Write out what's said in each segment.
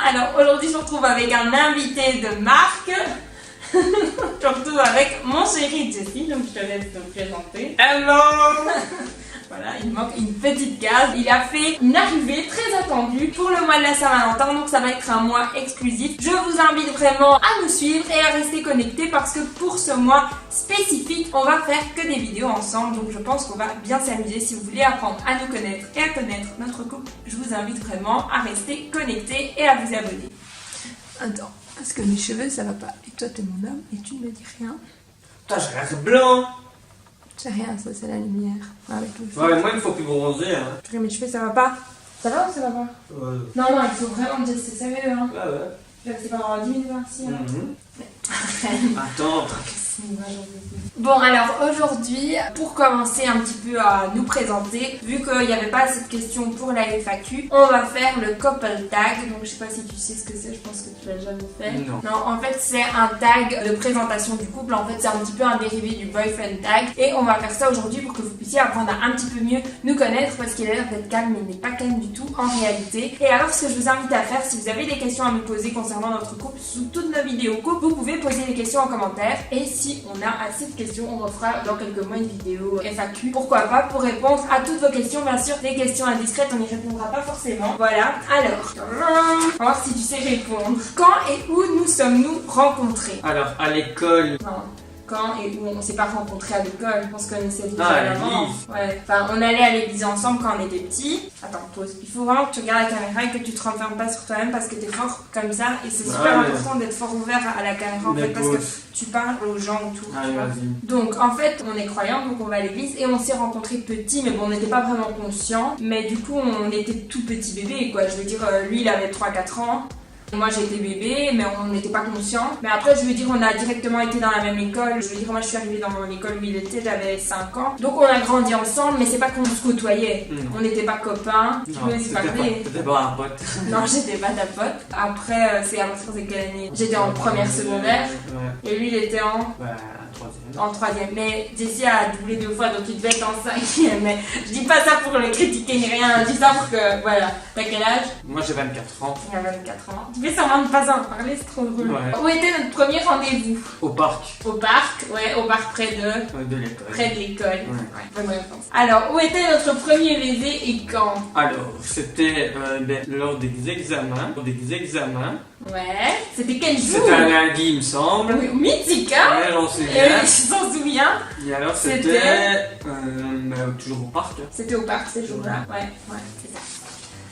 Alors aujourd'hui je me retrouve avec un invité de marque. Je me retrouve avec mon chéri Jessie, donc je te laisse te présenter. Hello. Voilà, il manque une petite case. Il a fait une arrivée très attendue pour le mois de la Saint-Valentin, donc ça va être un mois exclusif. Je vous invite vraiment à nous suivre et à rester connectés parce que pour ce mois spécifique, on va faire que des vidéos ensemble. Donc je pense qu'on va bien s'amuser. Si vous voulez apprendre à nous connaître et à connaître notre couple, je vous invite vraiment à rester connectés et à vous abonner. Attends, parce que mes cheveux ça va pas. Et toi t'es mon homme et tu ne me dis rien. Putain, j'ai l'air blanc. C'est rien, ça c'est la lumière. Avec le feu. Ouais, mais moi il me faut plus bronzer. Hein. Purée, mes cheveux ça va pas. Ça va ou ça va pas? Ouais. Non, il faut vraiment dire c'est sérieux. Hein. Ouais, ouais. Je vais pas avoir 10 minutes ici. Attends. Bon, alors aujourd'hui, pour commencer un petit peu à nous présenter, vu qu'il n'y avait pas assez de questions pour la FAQ, on va faire le couple tag. Donc je sais pas si tu sais ce que c'est, je pense que tu l'as jamais fait. Non. Non, en fait c'est un tag de présentation du couple. En fait c'est un petit peu un dérivé du boyfriend tag. Et on va faire ça aujourd'hui pour que vous puissiez apprendre à un petit peu mieux nous connaître parce qu'il a l'air d'être calme mais il n'est pas calme du tout en réalité. Et alors ce que je vous invite à faire, si vous avez des questions à nous poser concernant notre couple, sous toutes nos vidéos couple, vous pouvez poser des questions en commentaire. Et si on a assez de questions, on refera dans quelques mois une vidéo FAQ. Pourquoi pas, pour répondre à toutes vos questions. Bien sûr, des questions indiscrètes, on n'y répondra pas forcément. Voilà, alors, on va voir si tu sais répondre. Quand et où nous sommes-nous rencontrés? Alors, à l'école. Non. Quand et où on s'est pas rencontrés à l'école, on se connaissait déjà à avant. l'église. Ouais. Enfin, on allait à l'église ensemble quand on était petits. Attends, pause. Il faut vraiment que tu regardes la caméra et que tu te renfermes pas sur toi-même parce que t'es fort comme ça et c'est super important d'être fort ouvert à la caméra en fait parce que tu parles aux gens autour. Allez, vas-y. Donc en fait, on est croyants, donc on va à l'église et on s'est rencontrés petits, mais bon, on n'était pas vraiment conscients. Mais du coup, on était tout petits bébés, quoi. Je veux dire, lui, il avait 3-4 ans. Moi j'étais bébé, mais on n'était pas conscient. Mais après, je veux dire, on a directement été dans la même école. Je veux dire, moi je suis arrivée dans mon école où il était, j'avais 5 ans. Donc on a grandi ensemble, mais c'est pas qu'on se côtoyait. On n'était pas copains. Tu peux aussi parler. T'étais pas un pote. Non, j'étais pas ta pote. Après, c'est à partir de quelle année? J'étais en première secondaire. Ouais. Et lui, il était en Troisième. en troisième. Mais Jessie a doublé 2 fois, donc il devait être en 5e. Mais je dis pas ça pour le critiquer ni rien. Je dis ça pour que, voilà. T'as quel âge? Moi j'ai 24 ans. Il a 24 ans. Tu fais semblant de pas en parler, c'est trop drôle. Ouais. Où était notre premier rendez-vous? Au parc. Au parc, ouais, au parc près de... De l'école. Près de l'école. Ouais. Bonne réponse. Alors, où était notre premier baiser et quand? Alors, c'était lors des examens. Ouais. C'était quel jour? C'était un lundi, il me semble. Oui, mythique, hein? Ouais, j'en sais Et bien. je s'en souviens. Et alors, C'était toujours au parc. Hein. C'était au parc ces jours-là. Ouais, c'est ça.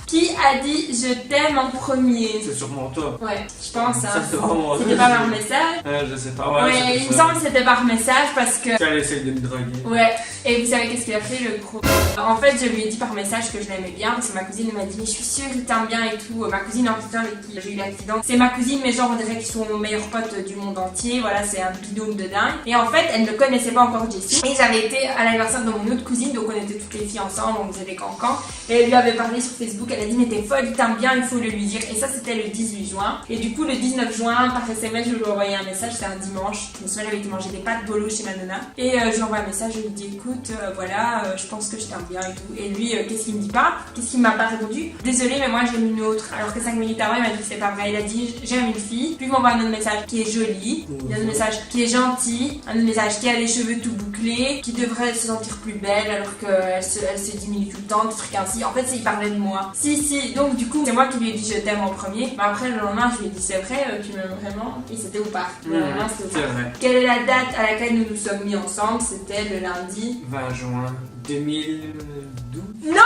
Qui a dit je t'aime en premier? C'est sûrement toi. Ouais, je pense. Ça, Hein. c'est vraiment C'était pas par message? Je sais pas. Ouais, il me semble que c'était par message parce que... Tu allais essayer de me draguer. Ouais, et vous savez qu'est-ce qu'il a fait le gros? En fait, je lui ai dit par message que je l'aimais bien parce que ma cousine m'a dit mais je suis sûre qu'il t'aime bien et tout. Ma cousine en fait avec qui j'ai eu l'accident, c'est ma cousine mais genre on dirait qu'ils sont meilleurs potes du monde entier. Voilà, c'est un binôme de dingue. Et en fait, elle ne connaissait pas encore Jessie. Et j'avais été à l'anniversaire de mon autre cousine, donc on était toutes les filles ensemble, on faisait des cancans. Et elle lui avait parlé sur Facebook, elle a dit mais t'es folle, il t'aime bien, il faut le lui dire. Et ça c'était le 18 juin. Et du coup le 19 juin, par SMS, je lui ai envoyé un message, c'était un dimanche. Je me souviens, j'avais été manger des pâtes bolo chez ma nonna. Et je lui envoie un message, je lui dis écoute, voilà, je pense que je t'aime bien et tout. Et lui, qu'est-ce qu'il me dit pas? Qu'est-ce qu'il m'a pas répondu? Désolé, mais moi j'aime une autre. Alors que 5 minutes avant, il m'a dit que c'est pas vrai. Il a dit j'aime une fille. Puis il m'envoie un autre message qui est joli, un autre message qui est gentil, un autre message qui a les cheveux tout bouclés, qui devrait se sentir plus belle alors qu'elle se diminue tout le temps, des trucs ainsi. En fait, il parlait de moi. Si, donc du coup, c'est moi qui lui ai dit je t'aime en premier. Mais après, le lendemain, je lui ai dit c'est vrai, tu m'aimes vraiment? Et c'était au parc. Le lendemain, c'était au parc. Vrai. Quelle est la date à laquelle nous nous sommes mis ensemble? C'était le lundi 20 juin 2012. Non!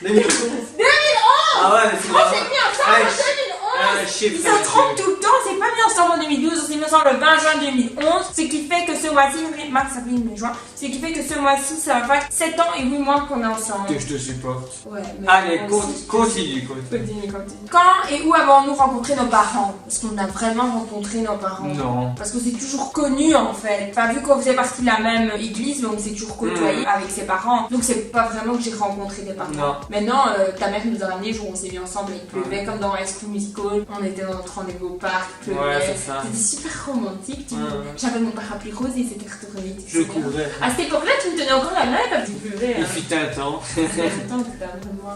2011. Ah ouais, mais c'est On s'est mis ensemble en 2011! chiffre. Ils se trompent tout le temps, on s'est pas mis ensemble en 2012, on s'est mis ensemble le 20 juin 2011, ce qui fait que ce mois-ci, mars, avril, mai, juin, ce qui fait que ce mois-ci, ça va faire 7 ans et 8 mois qu'on est ensemble. Que je te supporte. Ouais, mais Allez, aussi, continue. continue. Quand et où avons-nous rencontré nos parents? Est-ce qu'on a vraiment rencontré nos parents? Non. Parce que c'est toujours connu en fait. Enfin, vu qu'on faisait partie de la même église, donc c'est toujours côtoyé avec ses parents. Donc c'est pas vraiment que j'ai rencontré des parents. Non. Maintenant, ta mère nous a ramené le jour où on s'est mis ensemble, il pleuvait comme dans High School Musical. On était dans notre rendez-vous au parc, il pleuvait. Ouais, c'est ça. C'était super romantique. J'avais mon parapluie rose et il s'était retourné. Je courais. À cette époque-là, tu me tenais encore la main quand tu pleuvais. Il fut un temps. C'était un temps, c'était avant moi.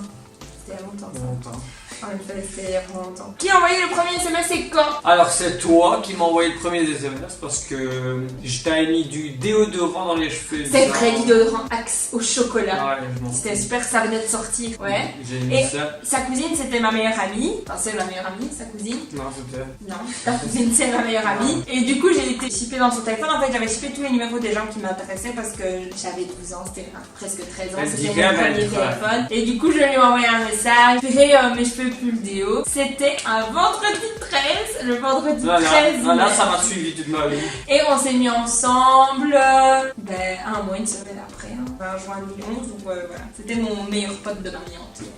C'était il y a longtemps. Ça. En effet, c'était il y a vraiment longtemps. Qui a envoyé le premier SMS et quand? Alors c'est toi qui m'as envoyé le premier SMS parce que je t'avais mis du déodorant dans les cheveux. C'est vrai, déodorant Axe au chocolat. Ouais, je m'en C'était super, ça venait de sortir. Ouais. J'ai mis Et ça. sa cousine, c'était ma meilleure amie. Enfin, c'est ma meilleure amie, sa cousine. Non, c'était. Non, ta cousine, c'est ma meilleure amie. Et du coup, j'ai été shippée dans son téléphone. En fait, j'avais shippé tous les numéros des gens qui m'intéressaient parce que j'avais 12 ans, c'était presque 13 ans. Elle C'était dit mon bien, premier elle dit téléphone. Et du coup, je lui ai envoyé un message. Purée, mes cheveux puent le déo. C'était un vendredi 13. Le vendredi 13. Là, ça m'a suivi toute ma vie. Et on s'est mis ensemble un mois, une semaine après, en juin 2011. Donc voilà, c'était mon meilleur pote de ma vie entière.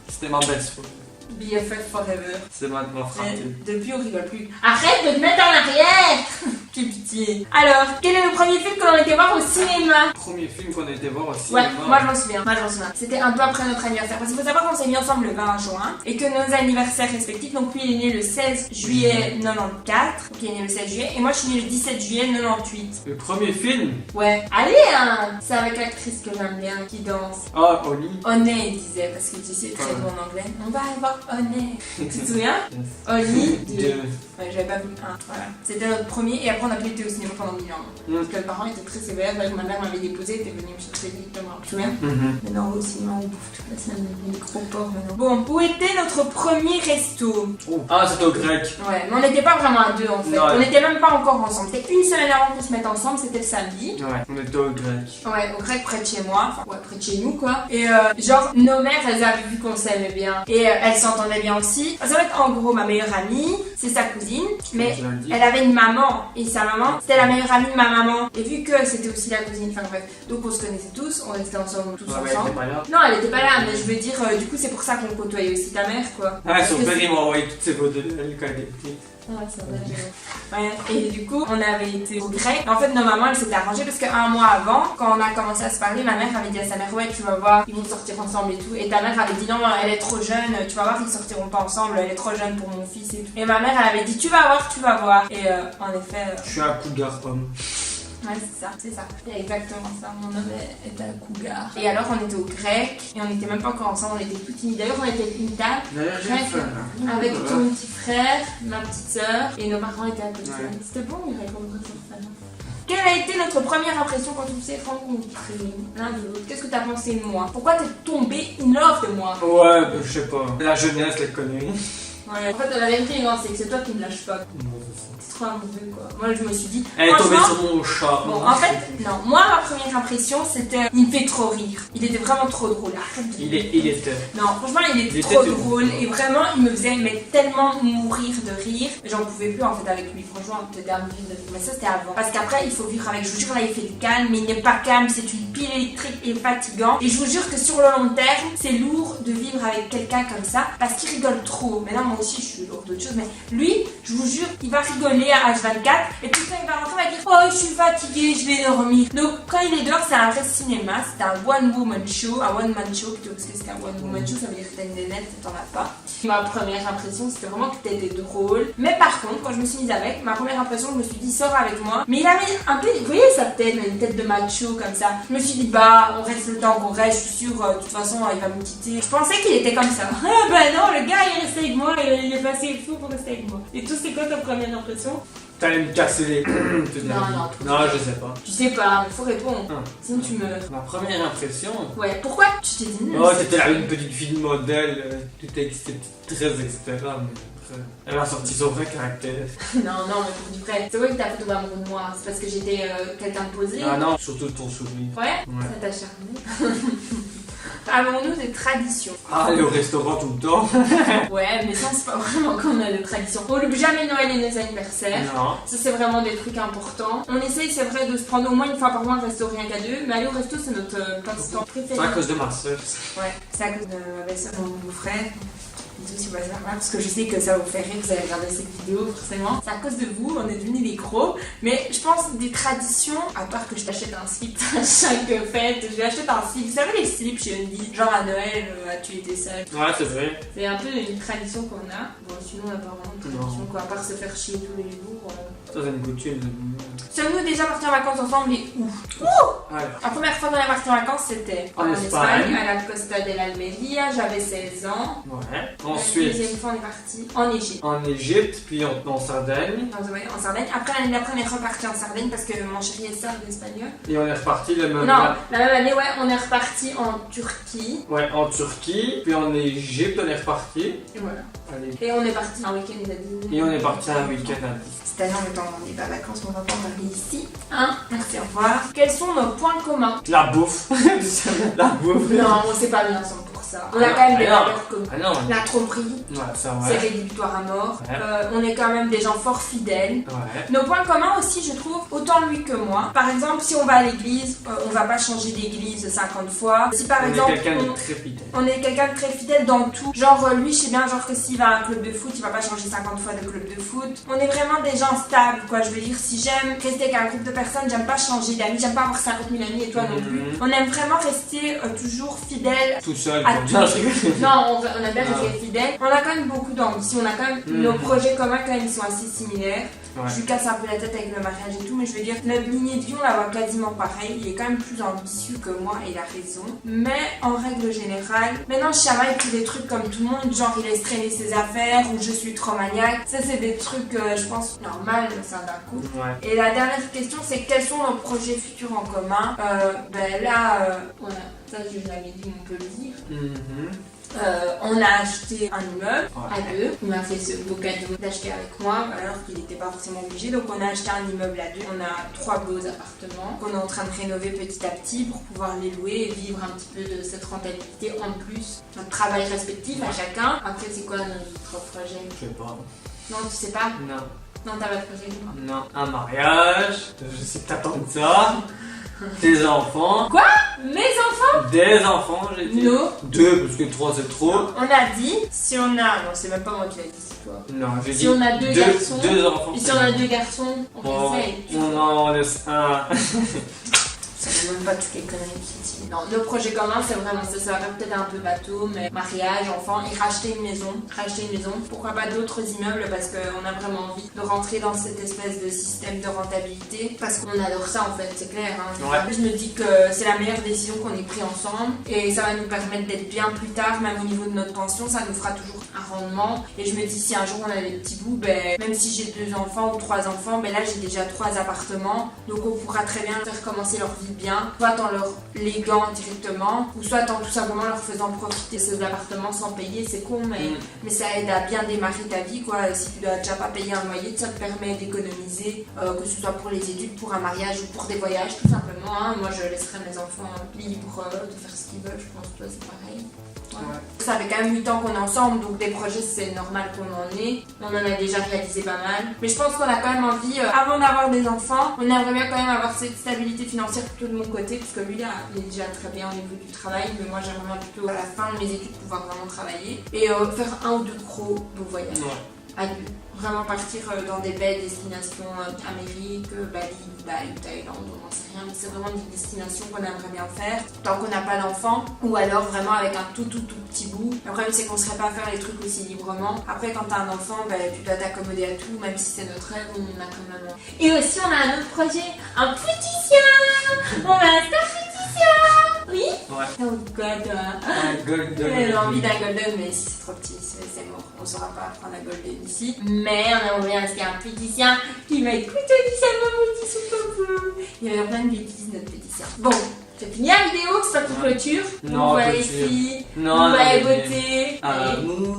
C'était ma belle soirée. BFF forever. C'est ma frappée. Depuis, on rigole plus. Arrête de te mettre en arrière. Quelle pitié. Alors, quel est le premier film qu'on a été voir au cinéma? Premier film qu'on a été voir aussi. Ouais, moi je m'en souviens. C'était un peu après notre anniversaire. Parce qu'il faut savoir qu'on s'est mis ensemble le 20 juin et que nos anniversaires respectifs, donc lui il est né le 16 juillet 94, donc il est né le 16 juillet, et moi je suis née le 17 juillet 98. Le premier film? Ouais, allez hein. C'est avec l'actrice que j'aime bien qui danse. Ah, Oli. Honey, il disait, parce que tu sais très bon en anglais. On va aller voir Honey. Tu te souviens? Oli. Ouais, j'avais pas vu un. Voilà. C'était notre premier, et après on a plus été au cinéma pendant 1000 ans. Parce que mes parents étaient très sévères, ma mère m'avait déposé, était venue me chercher directement. Tu te souviens? Maintenant au cinéma, on bouffe toute la semaine, des gros porcs maintenant. Bon, où était notre premier resto? Ah, c'était au grec. Ouais, mais on n'était pas vraiment à deux en fait. Non, on n'était même pas encore ensemble. C'était une semaine avant qu'on se mette ensemble, c'était le samedi. Ouais, on était au grec. Ouais, au grec près de chez moi, enfin ouais, près de chez nous quoi. Et genre, nos mères, elles avaient vu qu'on s'aimait bien. Et elles s'entendaient bien aussi. Ça va être en gros ma meilleure amie, c'est sa cousine. Mais elle avait une maman. Et sa maman, c'était la meilleure amie de ma maman. Et vu que c'était aussi la cousine, enfin bref. Donc on se connaissait tous, on restait ensemble tous ensemble. Elle était pas là. Non, elle était pas là, mais je veux dire, du coup, c'est pour ça qu'on côtoyait aussi ta mère quoi. Ah, son père il m'a envoyé toutes ses photos d'elle quand elle était petite. Ouais, c'est vrai. Ouais, et du coup, on avait été au grec. En fait, nos mamans, elles s'étaient arrangées parce qu'un mois avant, quand on a commencé à se parler, ma mère avait dit à sa mère, ouais, tu vas voir, ils vont sortir ensemble et tout. Et ta mère avait dit, non, elle est trop jeune, tu vas voir, ils sortiront pas ensemble, elle est trop jeune pour mon fils et tout. Et ma mère, elle avait dit, tu vas voir, tu vas voir. Et en effet. Je suis un cougar homme. Ouais, c'est ça. C'est exactement ça. Mon homme est un cougar. Et alors, on était au grec et on n'était même pas encore ensemble, on était tout timides. D'ailleurs, on était à une table. D'ailleurs, j'ai faim là. Avec ton petit frère, ma petite soeur et nos parents étaient à côté. Ouais. C'était bon, il répondre sur ça. Quelle a été notre première impression quand on s'est rencontrés l'un de l'autre? Qu'est-ce que t'as pensé de moi? Pourquoi t'es tombé in love de moi? Ouais, bah, je sais pas. La jeunesse, les conneries. Ouais. En fait, la vérité, non, c'est que c'est toi qui me lâches pas. Non, c'est ça. C'est trop amoureux, quoi. Moi, je me suis dit. Elle est tombée franchement, sur mon chat. bon, en fait, non. Moi, ma première impression, c'était. Il me fait trop rire. Il était vraiment trop drôle. Arrête de Il était. Non, franchement, il était Il trop était drôle. Et vraiment, il me faisait mais, tellement mourir de rire. J'en pouvais plus, en fait, avec lui. Franchement, c'était à mourir de rire. Mais ça, c'était avant. Parce qu'après, il faut vivre avec. Je vous jure, là, il fait le calme. Mais il n'est pas calme. C'est une pile électrique et fatigant. Et je vous jure que sur le long terme, c'est lourd de vivre avec quelqu'un comme ça. Parce qu'il rigole trop. Mais là, moi aussi, je suis lourde d'autres choses. Mais lui, je vous jure, il va rigoler à H24. Et puis quand il va rentrer, il va dire, oh, je suis fatiguée, je vais dormir. Donc, quand il est dehors, c'est un vrai cinéma. C'est un one-woman show. Un one-man show plutôt. Parce que c'est un one-woman show, ça veut dire que t'as une nénette, t'en as pas. Ma première impression, c'était vraiment que t'étais drôle. Mais par contre, quand je me suis mise avec, ma première impression, je me suis dit, sors avec moi. Mais il avait un peu, vous voyez sa tête, une tête de macho comme ça. Je me suis dit, bah, on reste le temps qu'on reste, je suis sûre, de toute façon, il va me quitter. Je pensais qu'il était comme ça. Ah bah non, le gars, il reste avec moi, il est passé le fou pour rester avec moi. Et tout, c'est quoi ta première impression? T'allais me casser les couilles. Non, je sais pas. Tu sais pas, il faut répondre. Sinon, tu meurs. Ma première impression. Ouais, pourquoi tu t'es dit Oh, t'étais là une petite fille de modèle, tout excité, très etc. Mais après, elle a sorti son vrai caractère. Non, mais pour du vrai. C'est vrai que t'as fait tomber amoureux de moi. C'est parce que j'étais quelqu'un de posé. Ah non, surtout ton sourire. Ouais. Ça t'a charmé. Avons-nous des traditions? Ah, aller au restaurant tout le temps. Ouais, mais ça, c'est pas vraiment qu'on a des traditions. On n'oublie jamais Noël et nos anniversaires. Non. Ça, c'est vraiment des trucs importants. On essaye, c'est vrai, de se prendre au moins une fois par mois le resto rien qu'à deux. Mais aller au resto, c'est notre passe-temps préféré. C'est à cause de ma soeur. Ouais, c'est à cause de ma belle-sœur, mon frère. Si vous passez par là, parce que je sais que ça vous fait rire, vous allez regarder cette vidéo forcément. C'est à cause de vous, on est devenus des gros. Mais je pense des traditions, à part que je t'achète un slip à chaque fête, je vais acheter un slip. Vous savez les slips chez Undy, genre à Noël, tu étais seule. Ouais, c'est vrai. C'est un peu une tradition qu'on a. Bon, sinon on n'a pas vraiment de tradition, quoi, à part se faire chier tous les jours. Ça, c'est une coutume. Sommes-nous déjà partis en vacances ensemble et où? Ouais. La première fois qu'on est parti en vacances, c'était en Espagne, à la Costa de l'Almeria, j'avais 16 ans. Ouais. La Ensuite, deuxième fois, on est parti en Égypte. en Égypte, puis en Sardaigne. En Sardaigne. Après, l'année d'après, on est reparti en Sardaigne parce que mon chéri est sarde espagnol. Et on est reparti le même Non, la même année, ouais, on est reparti en Turquie. Ouais, en Turquie, puis en Égypte, on est reparti. Et voilà. Allez. Et on est parti un week-end à Disney. Et on est parti un week-end à Disney. Cette année, on n'est pas en vacances, mais on va pas en parler ici. Hein? Merci, au revoir. Quels sont nos points communs? La bouffe. La bouffe. Non, on s'est pas mis ensemble pour ça. On a quand même des valeurs communes. Ah non. La tromperie, Ouais, ça c'est ouais. rédhibitoire à mort. Ouais. On est quand même des gens fort fidèles. Ouais. Nos points communs aussi, je trouve, autant lui que moi. Par exemple, si on va à l'église, on va pas changer d'église 50 fois. Si par On exemple, est quelqu'un de très fidèle. on est quelqu'un de très fidèle dans tout. Genre, lui, je sais bien, genre que s'il va à un club de foot, il va pas changer 50 fois de club de foot. On est vraiment des gens stables, quoi. Je veux dire, si j'aime rester avec un groupe de personnes, j'aime pas changer d'amis, j'aime pas avoir 50 000 amis et toi non plus. On aime vraiment rester toujours fidèle. Tout seul, À comme tout. ça. Je rigole. Non, on aime bien rester fidèle. On a quand même beaucoup d'ambition. On a quand même nos projets communs, quand même, ils sont assez similaires. Ouais. Je lui casse un peu la tête avec le mariage et tout, mais je veux dire, notre lignée de vie, on la voit quasiment pareil. Il est quand même plus ambitieux que moi et il a raison. Mais en règle générale, maintenant je chamaille tous des trucs comme tout le monde, genre il laisse traîner ses affaires ou je suis trop maniaque. Ça, c'est des trucs, je pense, normal au sein d'un couple. Ouais. Et la dernière question, c'est quels sont nos projets futurs en commun? Ben là, voilà, ça je l'avais dit, on peut le dire. On a acheté un immeuble à deux. Il m'a fait ce beau cadeau d'acheter avec moi alors qu'il n'était pas forcément obligé. Donc on a acheté un immeuble à deux. On a 3 beaux appartements qu'on est en train de rénover petit à petit pour pouvoir les louer et vivre un petit peu de cette rentabilité en plus. Notre travail respectif à chacun. Après c'est quoi notre projet? Je sais pas. Non, tu sais pas? Non. Non, t'as pas de projet quoi? Non. Un mariage. Je sais que t'attends de ça. Des enfants. Quoi? Mes enfants? Des enfants, j'ai dit. Non. 2, parce que 3 c'est trop. On a dit, si on a... Non, c'est même pas moi qui l'ai dit, c'est toi. Non, j'ai dit. Si on a deux garçons. 2 enfants. Et si on a 2 garçons, on essaye. On en laisse un. Ça ne même pas toutes les conneries qu'il dit. Non, nos projets communs, c'est vraiment ça. Ça va faire peut-être un peu bateau, mais mariage, enfant et racheter une maison. Pourquoi pas d'autres immeubles parce qu'on a vraiment envie de rentrer dans cette espèce de système de rentabilité. Parce qu'on adore ça en fait, c'est clair. Hein. Ouais. Je me dis que c'est la meilleure décision qu'on ait prise ensemble. Et ça va nous permettre d'être bien plus tard, même au niveau de notre pension. Ça nous fera toujours un rendement. Et je me dis, si un jour on a des petits bouts, ben, même si j'ai 2 enfants ou 3 enfants, ben là j'ai déjà 3 appartements. Donc on pourra très bien faire commencer leur vie bien, soit en leur léguant directement, ou soit en tout simplement leur faisant profiter de ces appartements sans payer. C'est con, mais ça aide à bien démarrer ta vie, quoi. Si tu dois déjà pas payer un loyer, ça te permet d'économiser, que ce soit pour les études, pour un mariage ou pour des voyages, tout simplement. Hein. Moi, je laisserai mes enfants libres de faire ce qu'ils veulent, je pense que c'est pareil. Ouais. Ça fait quand même 8 ans qu'on est ensemble, donc des projets c'est normal qu'on en ait. On en a déjà réalisé pas mal. Mais je pense qu'on a quand même envie, avant d'avoir des enfants, on aimerait bien quand même avoir cette stabilité financière plutôt de mon côté, parce que lui là, il est déjà très bien au niveau du travail, mais moi j'aimerais bien plutôt à la fin de mes études pouvoir vraiment travailler et faire 1 ou 2 gros beaux voyages. Ouais. À deux. Vraiment partir dans des belles destinations, Amérique, Bali, Dubaï, Thaïlande, on n'en sait rien, mais c'est vraiment des destinations qu'on aimerait bien faire tant qu'on n'a pas d'enfant, ou alors vraiment avec un tout petit bout. Le problème c'est qu'on ne serait pas à faire les trucs aussi librement. Après quand t'as un enfant, ben, tu dois t'accommoder à tout, même si c'est notre rêve, on a quand même. Et aussi on a un autre projet, un petit chien. On a un petit chien. Oui. Ouais. Oh god. Un golden. J'ai envie d'un golden, mais si c'est trop petit, c'est mort. On ne saura pas prendre un golden ici. Mais on aimerait bien qu'il y ait un petit chien qui va écouter du chien, mon petit soupe. Il y a plein de bêtises, notre petit chien. Bon, j'ai fini la vidéo, c'est pas pour clôture. Non, on va clôture. ici. Non, on va non, voter. Amour.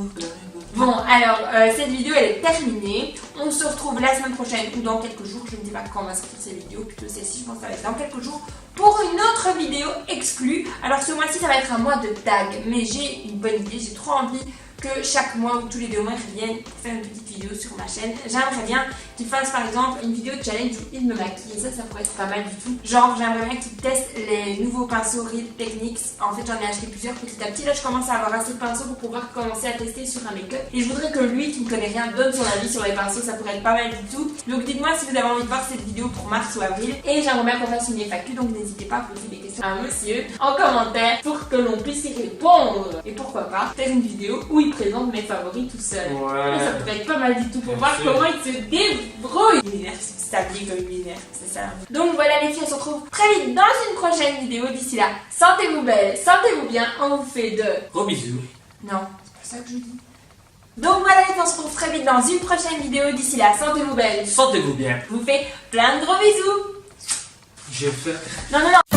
Bon, alors, cette vidéo, elle est terminée. On se retrouve la semaine prochaine ou dans quelques jours. Je ne sais pas quand on va sortir ces vidéos. Plutôt celle-ci, je pense que ça va être dans quelques jours pour une autre vidéo exclue. Alors, ce mois-ci, ça va être un mois de tag. Mais j'ai une bonne idée. J'ai trop envie que chaque mois ou tous les 2 mois, ils reviennent pour faire une petite vidéo sur ma chaîne. J'aimerais bien qu'ils fassent par exemple une vidéo challenge où ils me maquillent. Ça pourrait être pas mal du tout. Genre, j'aimerais bien qu'ils testent les nouveaux pinceaux Real Techniques. En fait, j'en ai acheté plusieurs petit à petit. Là, je commence à avoir assez de pinceaux pour pouvoir commencer à tester sur un make-up. Et je voudrais que lui, qui ne connaît rien, donne son avis sur les pinceaux. Ça pourrait être pas mal du tout. Donc, dites-moi si vous avez envie de voir cette vidéo pour mars ou avril. Et j'aimerais bien qu'on fasse une FAQ. Donc, n'hésitez pas à poser des questions à monsieur en commentaire pour que l'on puisse y répondre. Et pourquoi pas faire une vidéo où il présente mes favoris tout seul. Ouais. Ça pourrait être pas mal du tout pour Bien voir sûr. comment il se débrouille. Luminaire, c'est stabilisé comme luminaire, c'est ça. Donc voilà les filles, on se retrouve très vite dans une prochaine vidéo. D'ici là, sentez-vous belle, sentez-vous bien. On vous fait de... Gros bisous. Non, c'est pas ça que je dis. Donc voilà, on se retrouve très vite dans une prochaine vidéo. D'ici là, sentez-vous belle. Sentez-vous bien. Je vous fais plein de gros bisous. J'ai fait. Non, non, non.